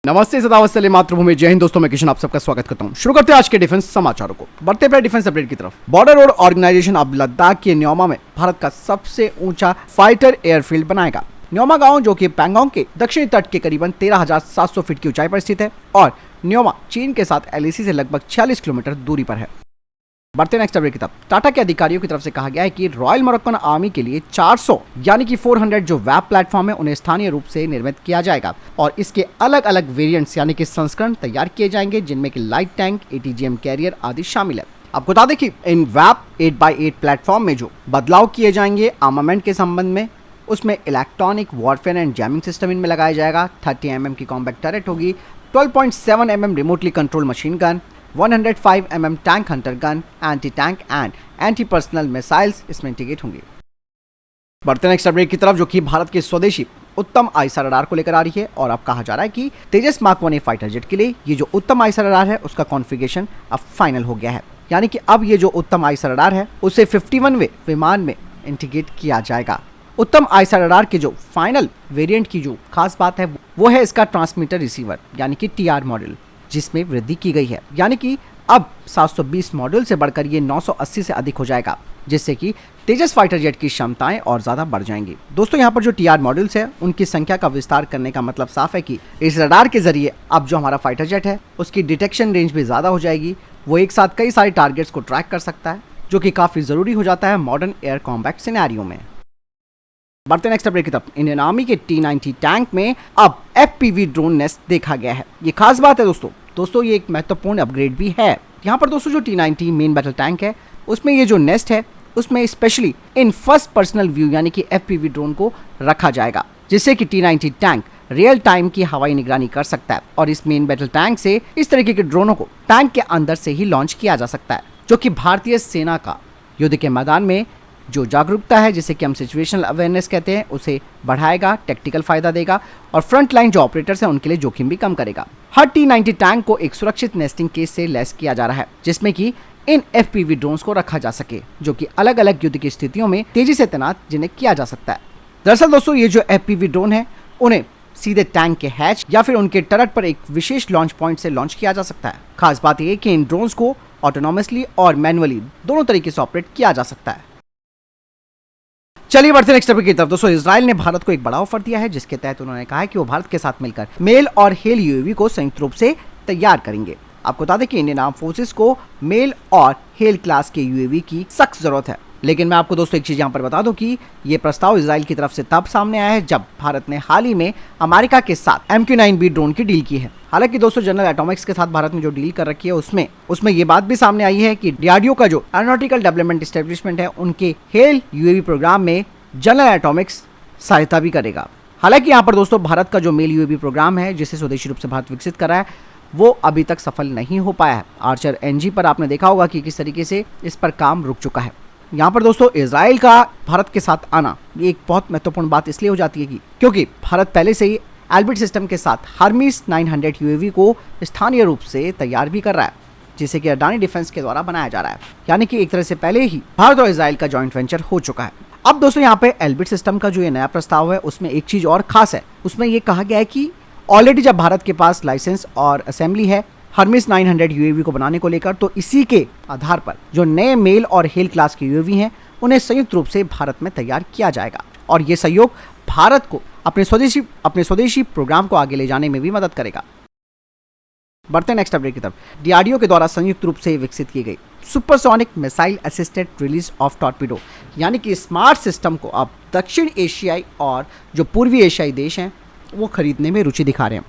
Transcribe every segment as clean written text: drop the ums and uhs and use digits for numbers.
नमस्ते सदावत्सल्य मातृभूमि जय हिंद दोस्तों, मैं किशन आप सबका स्वागत करता हूं। शुरू करते हैं आज के डिफेंस समाचारों को। बढ़ते हैं डिफेंस अपडेट की तरफ। बॉर्डर रोड ऑर्गेनाइजेशन अब लद्दाख के न्योमा में भारत का सबसे ऊंचा फाइटर एयरफील्ड बनाएगा। न्योमा गांव जो कि पैंगोंग के दक्षिणी तट के करीबन 13,700 फीट की ऊंचाई पर स्थित है और न्योमा चीन के साथ एलएसी से लगभग 46 किलोमीटर दूरी पर है। बढ़ते नेक्स्ट अपडेट की तरफ। टाटा के अधिकारियों की तरफ से कहा गया है कि रॉयल मोरक्कन आर्मी के लिए 400 यानी कि 400 जो वेब प्लेटफॉर्म है उन्हें स्थानीय रूप से निर्मित किया जाएगा और इसके अलग अलग वेरिएंट्स यानी कि संस्करण तैयार किए जाएंगे, जिनमें कि लाइट टैंक, ATGM कैरियर आदि शामिल है। आपको बता दें कि इन वेब 8x8 प्लेटफॉर्म में जो बदलाव किए जाएंगे आर्मामेंट के संबंध में, उसमें electronic warfare and jamming system इनमें लगाया जाएगा। 30 mm की कॉम्बैट टरेट होगी, 12.7 mm remotely control machine gun, 105 mm tank Hunter gun, anti tank and anti personal missiles इसमें इंटीग्रेट होंगे। बढ़ते नेक्स्ट अपडेट की तरफ, जो कि भारत के स्वदेशी उत्तम आईएसआर रडार को लेकर आ रही है और अब कहा जा रहा है कि तेजस मार्क 1A फाइटर जेट के लिए ये जो उत्तम आईएसआर रडार है उसका कॉन्फ़िगरेशन अब फाइनल हो गया है। यानी कि अब ये जो उत्तम आईएसआर रडार है उसे 51वें विमान में इंटीग्रेट किया जाएगा। उत्तम आईएसआर रडार के जो फाइनल वेरिएंट की जो खास बात है वो है इसका ट्रांसमीटर रिसीवर यानी कि TR मॉड्यूल, जिसमें वृद्धि की गई है। यानी कि अब 720 मॉड्यूल से बढ़कर ये 980 से अधिक हो जाएगा, जिससे कि तेजस फाइटर जेट की क्षमताएं और ज्यादा बढ़ जाएंगी। दोस्तों यहाँ पर जो TR मॉड्यूल्स है उनकी संख्या का विस्तार करने का मतलब साफ है कि इस रडार के जरिए अब जो हमारा फाइटर जेट है उसकी डिटेक्शन रेंज भी ज्यादा हो जाएगी। वो एक साथ कई सारे टारगेट्स को ट्रैक कर सकता है, जो कि काफी जरूरी हो जाता है मॉडर्न एयर कॉम्बैट सिनेरियो में। बढ़ते नेक्स्ट अपडेट की तरफ। इंडियन आर्मी के T-90 टैंक में अब FPV ड्रोन नेस्ट देखा गया है। ये खास बात है दोस्तों ये एक महत्वपूर्ण अपग्रेड भी है। यहाँ पर दोस्तों जो T-90 मेन बैटल टैंक है उसमें ये जो नेस्ट है उसमें specially in first personal view यानी कि FPV ड्रोन को रखा जाएगा, जिससे कि T-90 टैंक रियल टाइम की हवाई निगरानी कर सकता है और इस मेन बैटल टैंक से इस तरीके के ड्रोनों को टैंक के अंदर से ही लॉन्च किया जा सकता है, जो कि भारतीय सेना का युद्ध के मैदान में जो जागरूकता है, जिसे कि हम सिचुएशनल अवेयरनेस कहते हैं, उसे बढ़ाएगा, टेक्टिकल फायदा देगा और फ्रंट लाइन जो ऑपरेटर्स हैं उनके लिए जोखिम भी कम करेगा। हर T-90 टैंक को एक सुरक्षित नेस्टिंग केस से लैस किया जा रहा है, जिसमें कि इन FPV ड्रोन्स को रखा जा सके, जो कि अलग अलग युद्ध की स्थितियों में तेजी से तैनात जिन्हें किया जा सकता है। दरअसल दोस्तों ये जो FPV ड्रोन है उन्हें सीधे टैंक के हैच या फिर उनके टरट पर एक विशेष लॉन्च पॉइंट से लॉन्च किया जा सकता है। खास बात यह कि इन ड्रोन्स को ऑटोनॉमसली और मैनुअली दोनों तरीके से ऑपरेट किया जा सकता है। चलिए बढ़ते नेक्स्ट टॉपिक की तरफ। दोस्तों इजराइल ने भारत को एक बड़ा ऑफर दिया है, जिसके तहत उन्होंने कहा है कि वो भारत के साथ मिलकर मेल और हेल UAV को संयुक्त रूप से तैयार करेंगे। आपको बता दें कि इंडियन आर्म फोर्सेस को मेल और हेल क्लास के UAV की सख्त जरूरत है, लेकिन मैं आपको दोस्तों एक चीज यहाँ पर बता दूं कि ये प्रस्ताव इजराइल की तरफ से तब सामने आया है जब भारत ने हाल ही में अमेरिका के साथ MQ-9B ड्रोन की डील की है। हालांकि दोस्तों जनरल एटॉमिक्स के साथ भारत ने जो डील कर रखी है उसमें ये बात भी सामने आई है कि DRDO का जो एरोनॉटिकल डेवलपमेंट एस्टेब्लिशमेंट है उनके हेल UAV प्रोग्राम में जनरल एटॉमिक्स सहायता भी करेगा। हालांकि यहाँ पर दोस्तों भारत का जो मेल UAV प्रोग्राम है जिसे स्वदेशी रूप से भारत विकसित कर रहा है वो अभी तक सफल नहीं हो पाया है। आर्चर NG पर आपने देखा होगा कि किस तरीके से इस पर काम रुक चुका है। यहाँ पर दोस्तों इजराइल का भारत के साथ आना ये एक बहुत महत्वपूर्ण बात इसलिए हो जाती है कि क्योंकि भारत पहले से ही एल्बिट सिस्टम के साथ हर्मीस 900 UAV को स्थानीय रूप से तैयार भी कर रहा है, जिसे कि अडानी डिफेंस के द्वारा बनाया जा रहा है। यानी कि एक तरह से पहले ही भारत और इजराइल का जॉइंट वेंचर हो चुका है। अब दोस्तों यहाँ पे एल्बिट सिस्टम का जो ये नया प्रस्ताव है उसमें एक चीज और खास है। उसमें ये कहा गया है कि ऑलरेडी जब भारत के पास लाइसेंस और असेंबली है हर्मीस 900 UAV को बनाने को लेकर, तो इसी के आधार पर जो नए मेल और हेल क्लास के UAV हैं उन्हें संयुक्त रूप से भारत में तैयार किया जाएगा और ये सहयोग भारत को अपने स्वदेशी प्रोग्राम को आगे ले जाने में भी मदद करेगा। बढ़ते नेक्स्ट अपडेट की तरफ। DRDO के द्वारा संयुक्त रूप से विकसित की गई supersonic missile assisted release of torpedo यानी कि स्मार्ट सिस्टम को अब दक्षिण एशियाई और जो पूर्वी एशियाई देश हैं वो खरीदने में रुचि दिखा रहे हैं।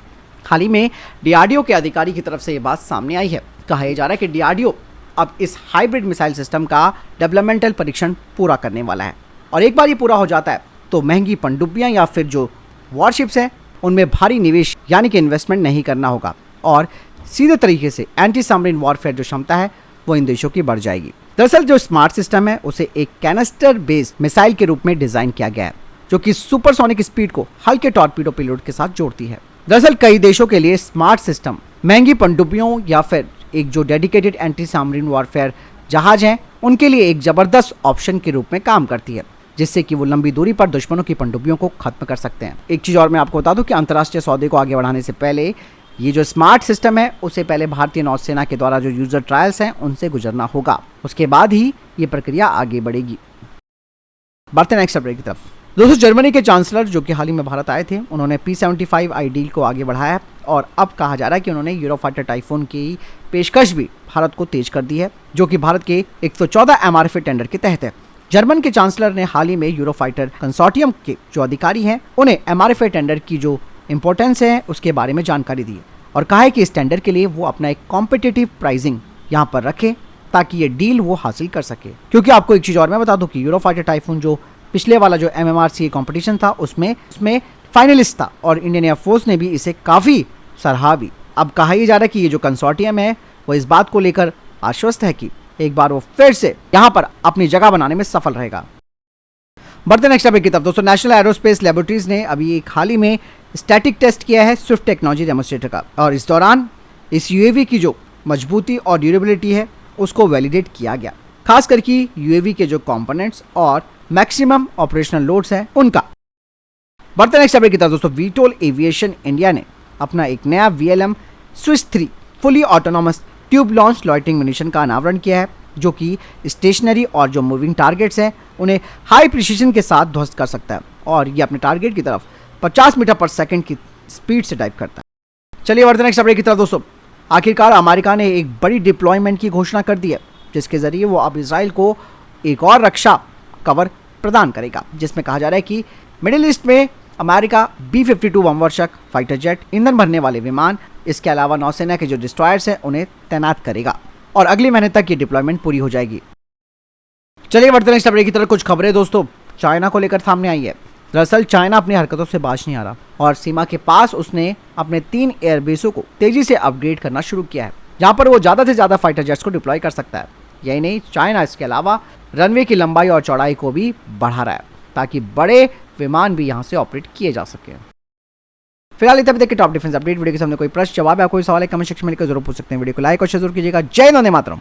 हाल ही में DRDO के अधिकारी की तरफ से ये बात सामने आई है। कहा जा रहा है कि DRDO अब इस हाइब्रिड मिसाइल सिस्टम का डेवलपमेंटल परीक्षण पूरा करने वाला है और एक बार ये पूरा हो जाता है तो महंगी पनडुब्बियां या फिर जो वॉरशिप्स हैं उनमें भारी निवेश यानी कि इन्वेस्टमेंट नहीं करना होगा और सीधे तरीके से एंटी सबमरीन वॉरफेयर जो क्षमता है वो इन देशों की बढ़ जाएगी। दरअसल जो स्मार्ट सिस्टम है उसे एक कैनिस्टर बेस्ड मिसाइल के रूप में डिजाइन किया गया है, जो कि सुपरसोनिक स्पीड को हल्के टॉर्पीडो पेलोड के साथ जोड़ती है। दरअसल कई देशों के लिए स्मार्ट सिस्टम महंगी पनडुब्बियों या फिर एक जो डेडिकेटेड एंटी सबमरीन वॉरफेयर जहाज हैं उनके लिए एक जबरदस्त ऑप्शन के रूप में काम करती है, जिससे कि वो लंबी दूरी पर दुश्मनों की पनडुब्बियों को खत्म कर सकते हैं। एक चीज और मैं आपको बता दूं कि अंतर्राष्ट्रीय सौदे को आगे बढ़ाने से पहले ये जो स्मार्ट सिस्टम है उसे पहले भारतीय नौसेना के द्वारा जो यूजर ट्रायल्स हैं उनसे गुजरना होगा, उसके बाद ही ये प्रक्रिया आगे बढ़ेगी। बढ़ते नेक्स्ट अपडेट की तरफ। दोस्तों, जर्मनी के चांसलर जो कि हाल ही में भारत आए थे, उन्होंने P-75I डील को आगे बढ़ाया है और अब कहा जा रहा है कि उन्होंने यूरोफाइटर टाइफून की पेशकश भी भारत को तेज कर दी है, जो कि भारत के 114 MRFA टेंडर के तहत है। जर्मन के चांसलर ने हाल ही में यूरोफाइटर कंसोर्टियम के जो अधिकारी हैं उन्हें MRFA टेंडर की जो इंपॉर्टेंस है उसके बारे में जानकारी दी और कहा है कि इस टेंडर के लिए वो अपना एक कॉम्पिटिटिव प्राइसिंग यहाँ पर रखे ताकि ये डील वो हासिल कर सके। क्योंकि आपको एक चीज़ और मैं बता दूं कि यूरोफाइटर टाइफून जो पिछले वाला जो MMRCA कंपटीशन था उसमें फाइनलिस्ट था और इंडियन एयरफोर्स ने भी इसे काफ़ी सराहा भी। अब कहा ही जा रहा है कि ये जो कंसोर्टियम है वो इस बात को लेकर आश्वस्त है कि एक बार वो फिर से यहाँ पर अपनी जगह बनाने में सफल रहेगा। बढ़ते नेक्स्ट टॉपिक की तरफ। दोस्तों, नेशनल एरोस्पेस लेबोरेटरीज ने अभी एक हाल ही में स्टैटिक टेस्ट किया है स्विफ्ट टेक्नोलॉजी डेमोन्स्ट्रेटर का और इस दौरान इस UAV की जो मजबूती और ड्यूरेबिलिटी है उसको वैलिडेट किया गया, खास करके UAV के जो कंपोनेंट्स और मैक्सिमम ऑपरेशनल लोड्स हैं उनका। बढ़ते नेक्स्ट टॉपिक की तरफ। दोस्तों, वीटोल एविएशन इंडिया ने अपना एक नया VLM स्विस 3 fully autonomous tube launch loitering munition का अनावरण किया है, जो कि स्टेशनरी और जो मूविंग टारगेट्स हैं उन्हें हाई प्रिसीजन के साथ ध्वस्त कर सकता है और ये अपने टारगेट की तरफ 50 मीटर पर सेकंड की स्पीड से डाइव करता है। चलिए बढ़ते नेक्स्ट अपडेट की तरफ। दोस्तों, आखिरकार अमेरिका ने एक बड़ी डिप्लॉयमेंट की घोषणा कर दी है, जिसके जरिए वो अब इसराइल को एक और रक्षा कवर प्रदान करेगा, जिसमें कहा जा रहा है कि मिडिल ईस्ट में अमेरिका B-52 बमवर्षक फाइटर जेट, ईंधन भरने वाले विमान, इसके अलावा नौसेना के जो डिस्ट्रॉयर्स हैं उन्हें तैनात करेगा और अगले महीने तक ये डिप्लॉयमेंट पूरी हो जाएगी। चलिए बढ़ते नेक्स्ट अपडेट की तरफ। कुछ खबरें दोस्तों चाइना को लेकर सामने आई है। दरअसल चाइना अपनी हरकतों से बाज नहीं आ रहा और सीमा के पास उसने अपने 3 एयरबेसों को तेजी से अपग्रेड करना शुरू किया है, जहां पर वो ज़्यादा से ज़्यादा फाइटर जेट्स को डिप्लॉय कर सकता है। यही नहीं, चाइना इसके अलावा रनवे की लंबाई और चौड़ाई को भी बढ़ा रहा है ताकि बड़े विमान भी यहाँ से ऑपरेट किए जा सके। फिलहाल इतना देखिए टॉप डिफेंस अपडेट। वीडियो के सामने कोई प्रश्न, जवाब या कोई सवाल है कमेंट सेक्शन में लिखकर जरूर पूछ सकते हैं। वीडियो को लाइक और शेयर जरूर कीजिएगा। जय हिंद, वंदे मातरम।